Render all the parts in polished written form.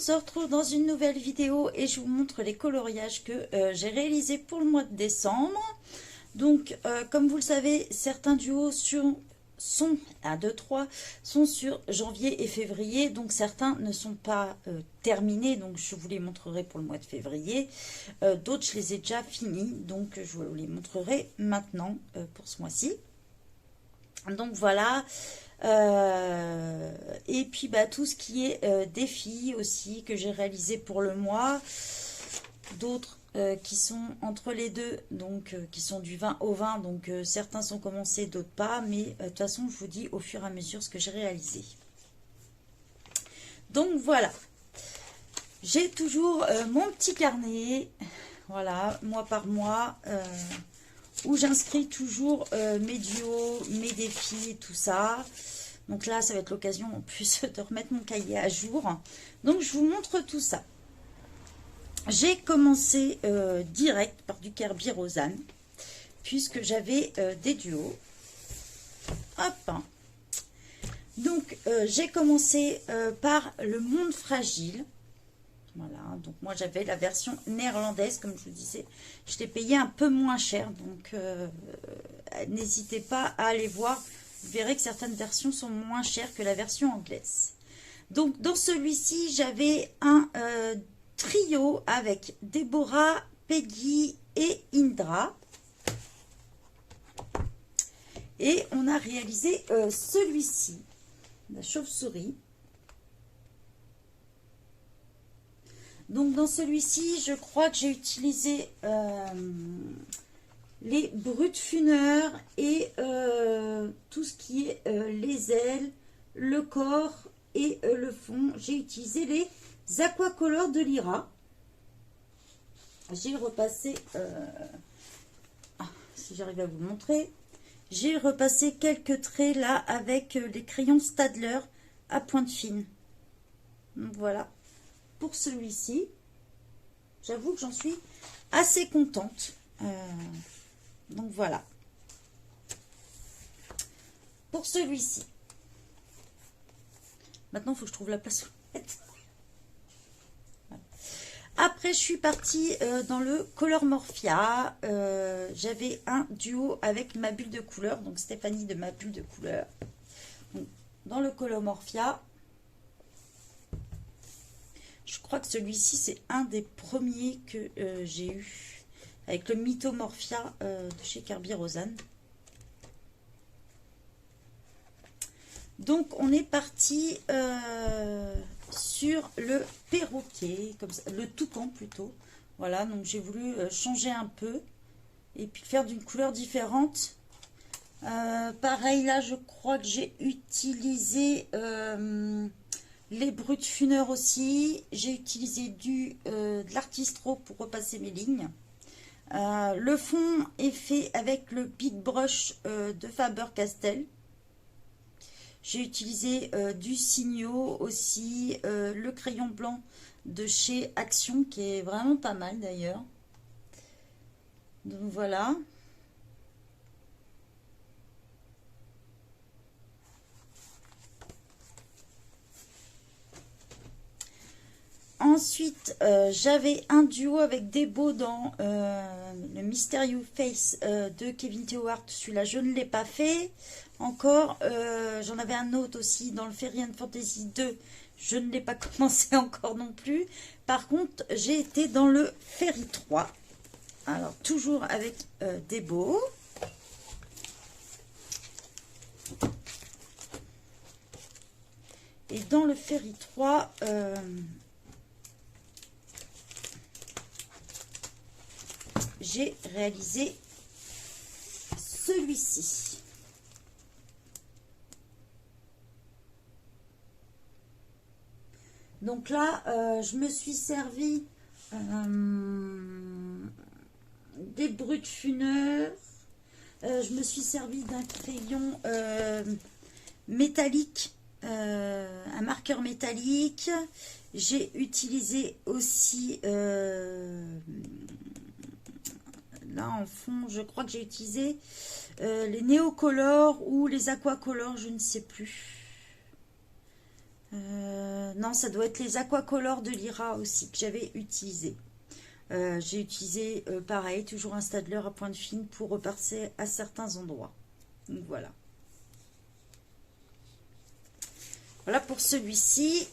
se retrouve dans une nouvelle vidéo et je vous montre les coloriages que j'ai réalisés pour le mois de décembre. Donc, comme vous le savez, certains duos sont à 2-3 sont sur janvier et février, donc certains ne sont pas terminés, donc je vous les montrerai pour le mois de février. D'autres, je les ai déjà finis, donc je vous les montrerai maintenant pour ce mois-ci. Donc voilà. Et puis tout ce qui est défis aussi que j'ai réalisé pour le mois, d'autres qui sont entre les deux, donc qui sont du 20 au 20, donc certains sont commencés, d'autres pas, mais de toute façon je vous dis au fur et à mesure ce que j'ai réalisé. Donc voilà, j'ai toujours mon petit carnet, voilà, mois par mois, où j'inscris toujours mes duos, mes défis et tout ça. Donc là, ça va être l'occasion en plus de remettre mon cahier à jour. Donc, je vous montre tout ça. J'ai commencé direct par du Kerby Rosanne, puisque j'avais des duos. Hop. Donc, j'ai commencé par Le Monde Fragile. Voilà, donc moi j'avais la version néerlandaise, comme je vous disais, je l'ai payé un peu moins cher, donc n'hésitez pas à aller voir, vous verrez que certaines versions sont moins chères que la version anglaise. Donc dans celui-ci, j'avais un trio avec Déborah, Peggy et Indra. Et on a réalisé celui-ci, la chauve-souris. Donc dans celui-ci, je crois que j'ai utilisé les brutes funeurs et tout ce qui est les ailes, le corps et le fond. J'ai utilisé les aquacolors de Lyra. J'ai repassé, si j'arrive à vous le montrer, j'ai repassé quelques traits là avec les crayons Staedtler à pointe fine. Donc voilà. Pour celui-ci, j'avoue que j'en suis assez contente. Donc voilà. Pour celui-ci. Maintenant, il faut que je trouve la place. Voilà. Après, je suis partie dans le Color Morphia. J'avais un duo avec ma bulle de couleur. Donc Stéphanie de ma bulle de couleur. Donc, dans le Color Morphia. Je crois que celui-ci, c'est un des premiers que j'ai eu. Avec le Mythomorphia de chez Kerby Rosanne. Donc, on est parti sur le perroquet, comme ça, le toucan plutôt. Voilà, donc j'ai voulu changer un peu. Et puis faire d'une couleur différente. Pareil, là, je crois que j'ai utilisé... les brutes funeurs aussi. J'ai utilisé de l'artistro pour repasser mes lignes. Le fond est fait avec le Big Brush de Faber-Castell. J'ai utilisé du Signo aussi. Le crayon blanc de chez Action qui est vraiment pas mal d'ailleurs. Donc voilà. Ensuite, j'avais un duo avec des beaux dans le Mysterious Face de Kevin Stewart. Celui-là, je ne l'ai pas fait encore. J'en avais un autre aussi dans le Fairy and Fantasy 2. Je ne l'ai pas commencé encore non plus. Par contre, j'ai été dans le Fairy 3. Alors, toujours avec des beaux. Et dans le Fairy 3... j'ai réalisé celui-ci. Donc là, je me suis servi des brutes funeurs. Je me suis servi d'un crayon métallique, un marqueur métallique. J'ai utilisé aussi... là en fond, je crois que j'ai utilisé les néocolores ou les aquacolores, je ne sais plus. Non, ça doit être les aquacolors de Lyra aussi que j'avais utilisé. J'ai utilisé pareil, toujours un Staedtler à pointe fine pour repasser à certains endroits. Donc voilà. Voilà pour celui-ci.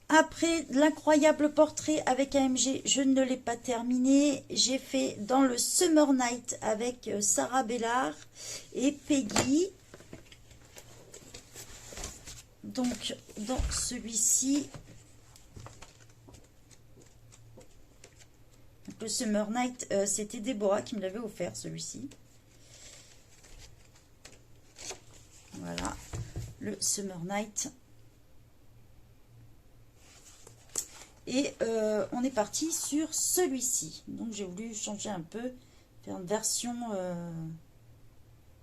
Après l'incroyable portrait avec AMG, je ne l'ai pas terminé. J'ai fait dans le Summer Night avec Sarah Bellard et Peggy. Donc dans celui-ci, le Summer Night, c'était Déborah qui me l'avait offert celui-ci. Voilà, le Summer Night. Et on est parti sur celui-ci. Donc j'ai voulu changer un peu, faire une version,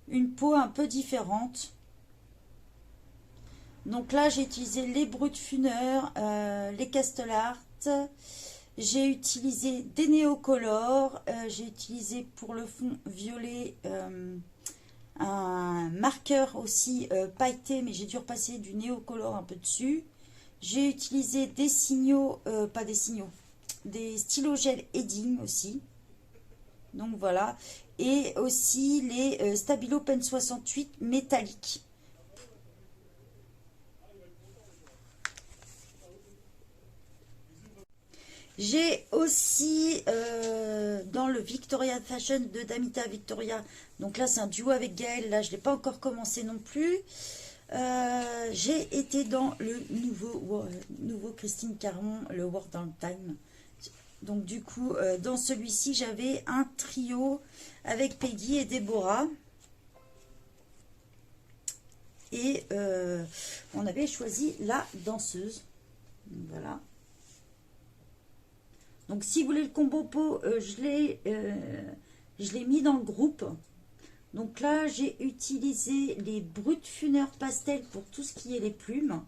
une peau un peu différente. Donc là j'ai utilisé les Brutfuner, les Castellart. J'ai utilisé des néocolores. J'ai utilisé pour le fond violet un marqueur aussi pailleté, mais j'ai dû repasser du néocolore un peu dessus. J'ai utilisé des signaux, pas des signaux, des stylos gel Edding aussi. Donc voilà. Et aussi les Stabilo Pen 68 métalliques. J'ai aussi dans le Victoria Fashion de Damita Victoria. Donc là c'est un duo avec Gaëlle. Là je ne l'ai pas encore commencé non plus. J'ai été dans le nouveau Christine Caron, le Work Down Time. Donc du coup, dans celui-ci, j'avais un trio avec Peggy et Déborah. Et on avait choisi la danseuse. Voilà. Donc si vous voulez le combo peau, je l'ai mis dans le groupe. Donc là, j'ai utilisé les Brutfuner Pastel pour tout ce qui est les plumes.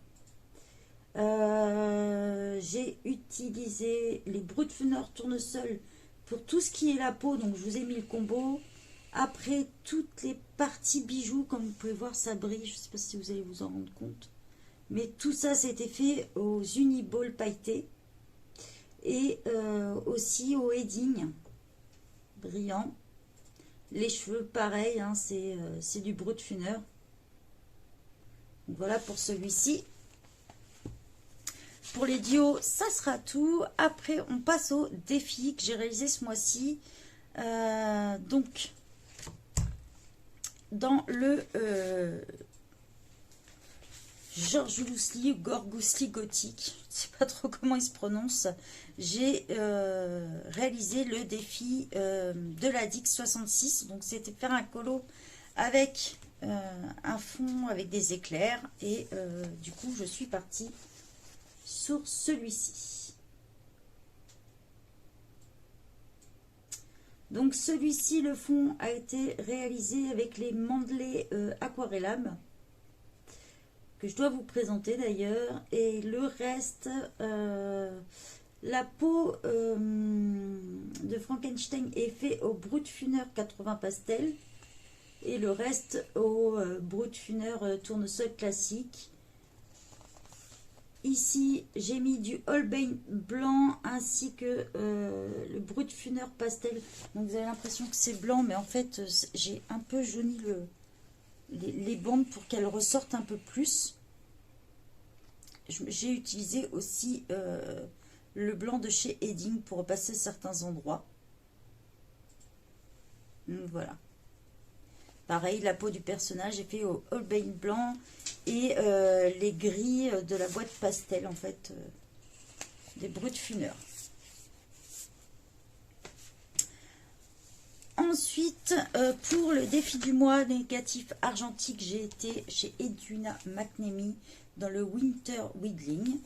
J'ai utilisé les Brutfuner Tournesol pour tout ce qui est la peau. Donc, je vous ai mis le combo. Après, toutes les parties bijoux, comme vous pouvez voir, ça brille. Je ne sais pas si vous allez vous en rendre compte. Mais tout ça, c'était fait aux Uniball pailletés. Et aussi au Edding. Brillant. Les cheveux, pareil, hein, c'est du Brutfuner. Donc voilà pour celui-ci. Pour les duos, ça sera tout. Après, on passe au défi que j'ai réalisé ce mois-ci. Donc, dans le Georges Lousli ou Gorgousli Gothique, je ne sais pas trop comment il se prononce, j'ai réalisé le défi de la Dix 66. Donc c'était faire un colo avec un fond avec des éclairs. Et du coup je suis partie sur celui-ci. Donc celui-ci, le fond a été réalisé avec les Mandelais Aquarellab, que je dois vous présenter d'ailleurs. Et le reste, la peau de Frankenstein est fait au Brutfuner 80 Pastel. Et le reste au Brutfuner Tournesol classique. Ici, j'ai mis du Holbein blanc ainsi que le Brutfuner pastel. Donc, vous avez l'impression que c'est blanc, mais en fait, j'ai un peu jauni les bandes pour qu'elles ressortent un peu plus. J'ai utilisé aussi le blanc de chez Edding pour repasser certains endroits. Donc, voilà. Pareil, la peau du personnage est fait au Holbein blanc et les gris de la boîte pastel, en fait, des Brutfuner. Ensuite, pour le défi du mois négatif argentique, j'ai été chez Edwina McNamee dans le Winter Whittling.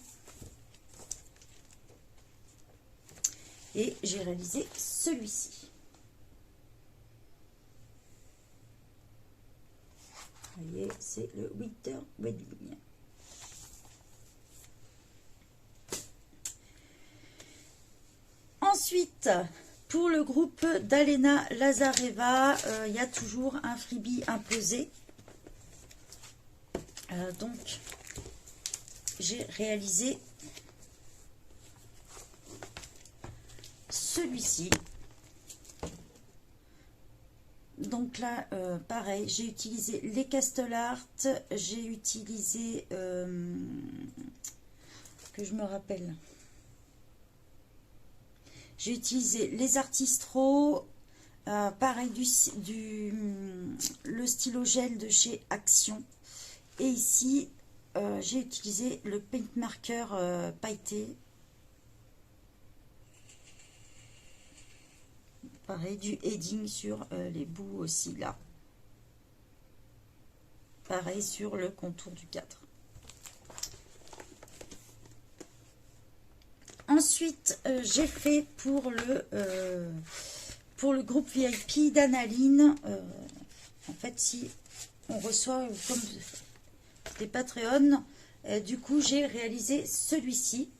Et j'ai réalisé celui-ci. Vous voyez, c'est le Winter Wedding. Ensuite, pour le groupe d'Alena Lazareva, il y a toujours un freebie imposé. Donc, j'ai réalisé celui-ci. Donc là, pareil, j'ai utilisé les Castle Art, j'ai utilisé, que je me rappelle, j'ai utilisé les Artistro, pareil, le stylo gel de chez Action. Et ici, j'ai utilisé le paint marker pailleté. Pareil, du heading sur les bouts aussi là. Pareil sur le contour du cadre. Ensuite, j'ai fait pour le groupe VIP d'Analine. En fait, si on reçoit comme des Patreon, du coup, j'ai réalisé celui-ci.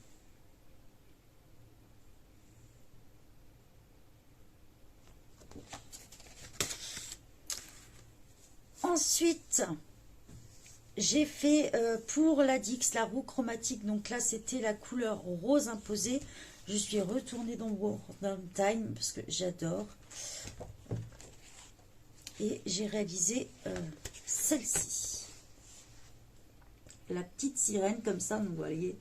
Ensuite, j'ai fait pour la Dix, la roue chromatique. Donc là, c'était la couleur rose imposée. Je suis retournée dans le Time parce que j'adore. Et j'ai réalisé celle-ci. La petite sirène comme ça. Donc vous voyez,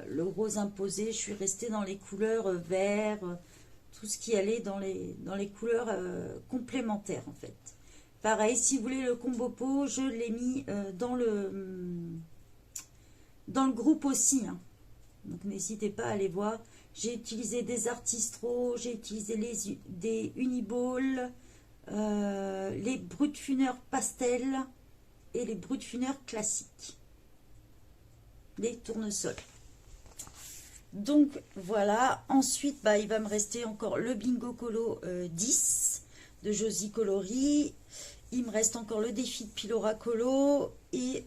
le rose imposé. Je suis restée dans les couleurs vert, tout ce qui allait dans les couleurs complémentaires en fait. Pareil, si vous voulez le combo pot, je l'ai mis dans le groupe aussi. Hein. Donc n'hésitez pas à aller voir. J'ai utilisé des Artistro, j'ai utilisé des Uniball, les Brutfuner pastel et les Brutfuner classiques. Les tournesols. Donc voilà. Ensuite, bah, il va me rester encore le Bingo Colo 10 de Josie Coloris. Il me reste encore le défi de Pilora Colo et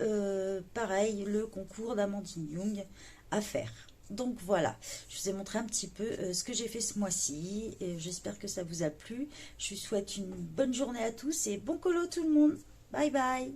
pareil, le concours d'Amandine Young à faire. Donc voilà, je vous ai montré un petit peu ce que j'ai fait ce mois-ci. J'espère que ça vous a plu. Je vous souhaite une bonne journée à tous et bon colo tout le monde. Bye bye.